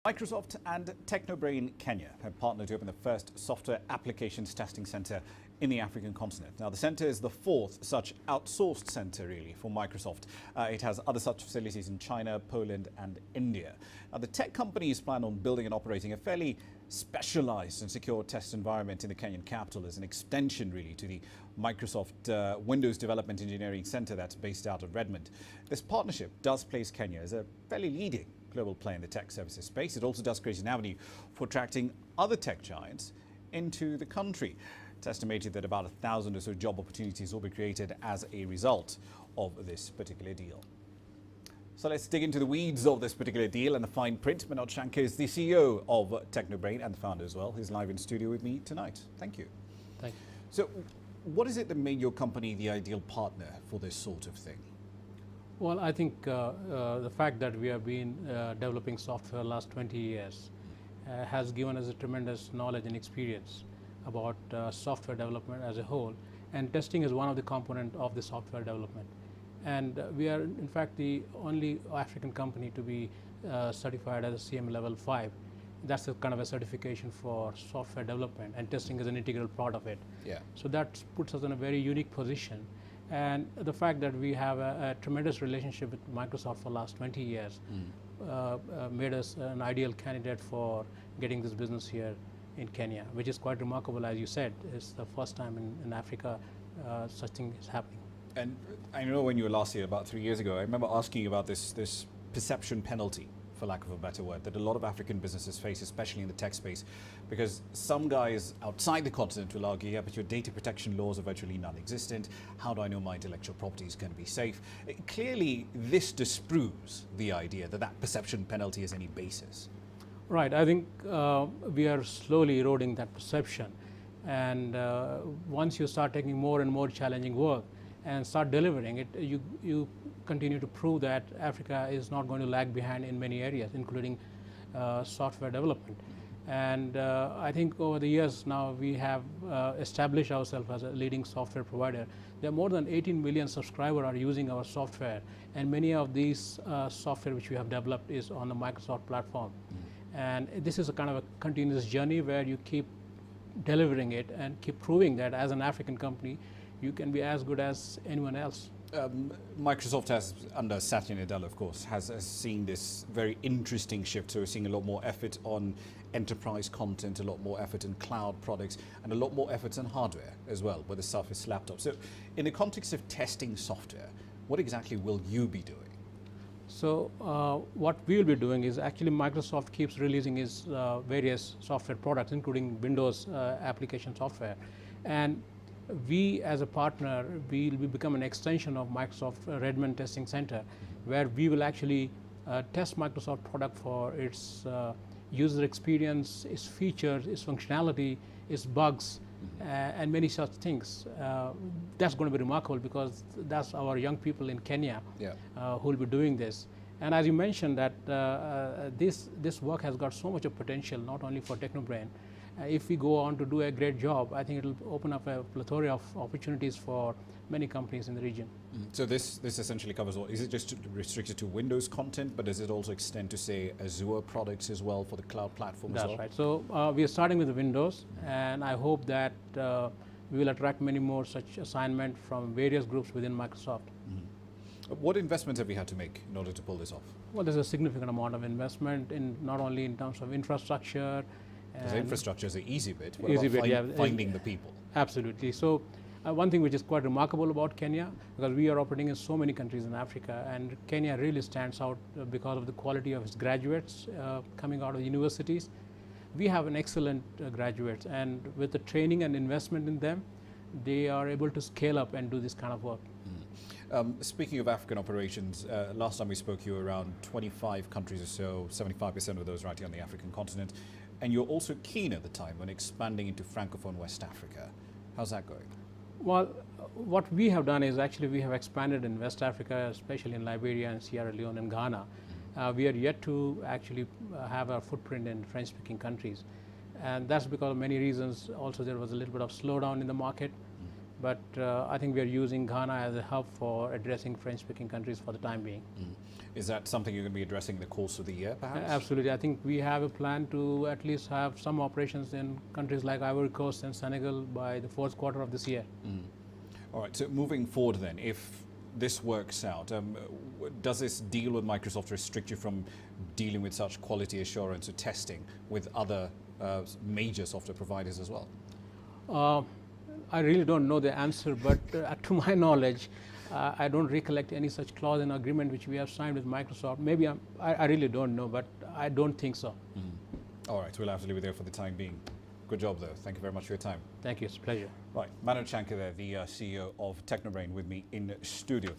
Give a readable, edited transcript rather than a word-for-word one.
Microsoft and Techno Brain Kenya have partnered to open the first software applications testing center in the African continent. Now, the center is the fourth such outsourced center, really, for Microsoft. It has other such facilities in China, Poland, and India. Now, the tech companies plan on building and operating a fairly specialized and secure test environment in the Kenyan capital as an extension, really, to the Microsoft Windows Development Engineering Center that's based out of Redmond. This partnership does place Kenya as a fairly leading global player in the tech services space. It also does create an avenue for attracting other tech giants into the country. It's estimated that about 1,000 or so job opportunities will be created as a result of this particular deal. So let's dig into the weeds of this particular deal and the fine print. Manoj Shanker is the CEO of Techno Brain and the founder as well. He's live in studio with me tonight. Thank you. Thank you. So what is it that made your company the ideal partner for this sort of thing? Well, I think the fact that we have been developing software the last 20 years has given us a tremendous knowledge and experience about software development as a whole, and testing is one of the components of the software development. And we are in fact the only African company to be certified as a CM level 5. That's a kind of a certification for software development, and testing is an integral part of it. Yeah. So that puts us in a very unique position. And the fact that we have a tremendous relationship with Microsoft for the last 20 years made us an ideal candidate for getting this business here in Kenya, which is quite remarkable. As you said, it's the first time in Africa such thing is happening. And I know when you were last here, about 3 years ago, I remember asking you about this perception penalty, for lack of a better word, that a lot of African businesses face, especially in the tech space, because some guys outside the continent will argue, yeah, but your data protection laws are virtually non-existent. How do I know my intellectual property is going to be safe? Clearly, this disproves the idea that that perception penalty has any basis. Right. I think we are slowly eroding that perception. And once you start taking more and more challenging work and start delivering it, you continue to prove that Africa is not going to lag behind in many areas, including software development. And I think over the years now we have established ourselves as a leading software provider. There are more than 18 million subscribers are using our software, and many of these software which we have developed is on the Microsoft platform. And this is a kind of a continuous journey where you keep delivering it and keep proving that as an African company you can be as good as anyone else. Microsoft has, under Satya Nadella, of course, has seen this very interesting shift. So we're seeing a lot more effort on enterprise content, a lot more effort in cloud products, and a lot more efforts on hardware as well, with the Surface laptop. So in the context of testing software, what exactly will you be doing? So what we will be doing is actually Microsoft keeps releasing its various software products, including Windows application software. And we as a partner, we will become an extension of Microsoft Redmond Testing Center, where we will actually test Microsoft product for its user experience, its features, its functionality, its bugs, and many such things. That's going to be remarkable because that's our young people in Kenya who will be doing this. And as you mentioned that this work has got so much of potential, not only for Techno Brain. If we go on to do a great job, I think it will open up a plethora of opportunities for many companies in the region. So this essentially covers all. Is it just restricted to Windows content, but does it also extend to, say, Azure products as well for the cloud platform as well? That's right. So we are starting with the Windows, and I hope that we will attract many more such assignments from various groups within Microsoft. What investments have you had to make in order to pull this off? Well, there's a significant amount of investment in not only in terms of infrastructure. Because infrastructure is the easy bit. What about finding the people? Absolutely. So one thing which is quite remarkable about Kenya, because we are operating in so many countries in Africa, and Kenya really stands out because of the quality of its graduates coming out of universities. We have an excellent graduates, and with the training and investment in them, they are able to scale up and do this kind of work. Speaking of African operations, last time we spoke, you were around 25 countries or so, 75% of those right here on the African continent. And you're also keen at the time on expanding into Francophone West Africa. How's that going? Well, what we have done is actually we have expanded in West Africa, especially in Liberia and Sierra Leone and Ghana. We are yet to actually have a footprint in French-speaking countries. And that's because of many reasons. Also, there was a little bit of slowdown in the market. but I think we are using Ghana as a hub for addressing French-speaking countries for the time being. Is that something you're going to be addressing in the course of the year, perhaps? Absolutely. I think we have a plan to at least have some operations in countries like Ivory Coast and Senegal by the fourth quarter of this year. All right, so moving forward then, if this works out, does this deal with Microsoft restrict you from dealing with such quality assurance or testing with other major software providers as well? I really don't know the answer, but to my knowledge, I don't recollect any such clause in agreement which we have signed with Microsoft. Maybe I really don't know, but I don't think so. All right, we'll have to leave it there for the time being. Good job, though. Thank you very much for your time. Thank you. It's a pleasure. Right, Manoj Shanker there, the CEO of Techno Brain, with me in studio.